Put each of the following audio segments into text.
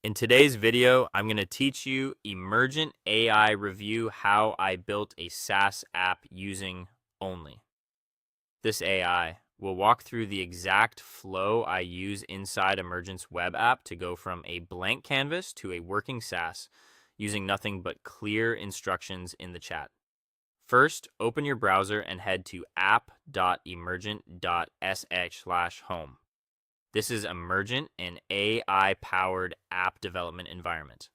In today's video, I'm going to teach you Emergent AI review how I built a SaaS app using Only. This AI will walk through the exact flow I use inside Emergent's web app to go from a blank canvas to a working SaaS using nothing but clear instructions in the chat. First, open your browser and head to app.emergent.sh/home. This is Emergent, an AI-powered app development environment.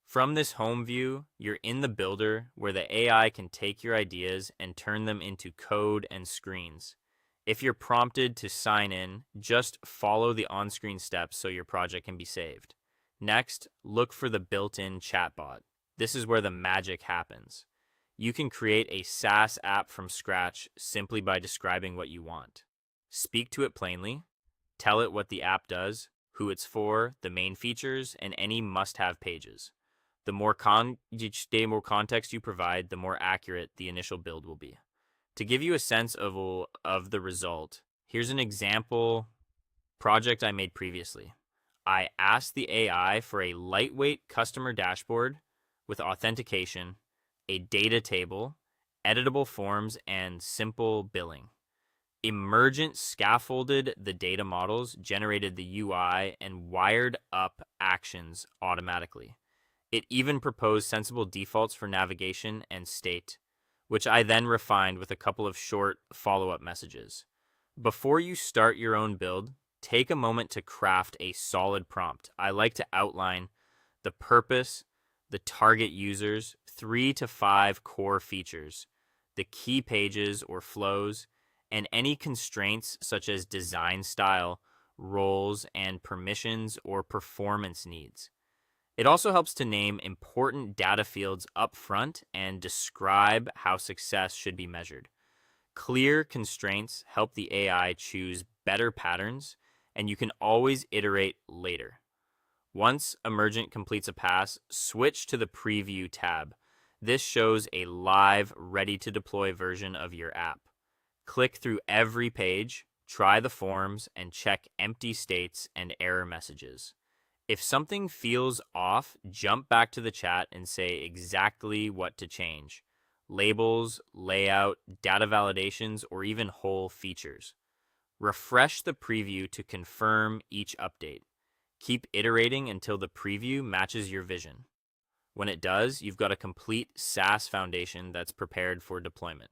From this home view, you're in the builder where the AI can take your ideas and turn them into code and screens. If you're prompted to sign in, just follow the on-screen steps so your project can be saved. Next, look for the built-in chatbot. This is where the magic happens. You can create a SaaS app from scratch simply by describing what you want. Speak to it plainly. Tell it what the app does, who it's for, the main features, and any must-have pages. The more context you provide, the more accurate the initial build will be. To give you a sense of the result, here's an example project I made previously. I asked the AI for a lightweight customer dashboard with authentication, a data table, editable forms, and simple billing. Emergent scaffolded the data models, generated the UI, and wired up actions automatically. It even proposed sensible defaults for navigation and state, which I then refined with a couple of short follow-up messages. Before you start your own build, take a moment to craft a solid prompt. I like to outline the purpose, the target users, 3 to 5 core features, the key pages or flows, and any constraints such as design style, roles, and permissions or performance needs. It also helps to name important data fields up front and describe how success should be measured. Clear constraints help the AI choose better patterns, and you can always iterate later. Once Emergent completes a pass, switch to the Preview tab. This shows a live, ready-to-deploy version of your app. Click through every page, try the forms, and check empty states and error messages. If something feels off, jump back to the chat and say exactly what to change. Labels, layout, data validations, or even whole features. Refresh the preview to confirm each update. Keep iterating until the preview matches your vision. When it does, you've got a complete SaaS foundation that's prepared for deployment.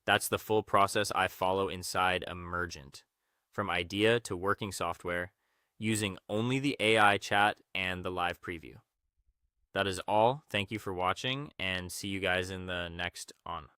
That's the full process I follow inside Emergent, from idea to working software, using only the AI chat and the live preview. That is all. Thank you for watching, and see you guys in the next on.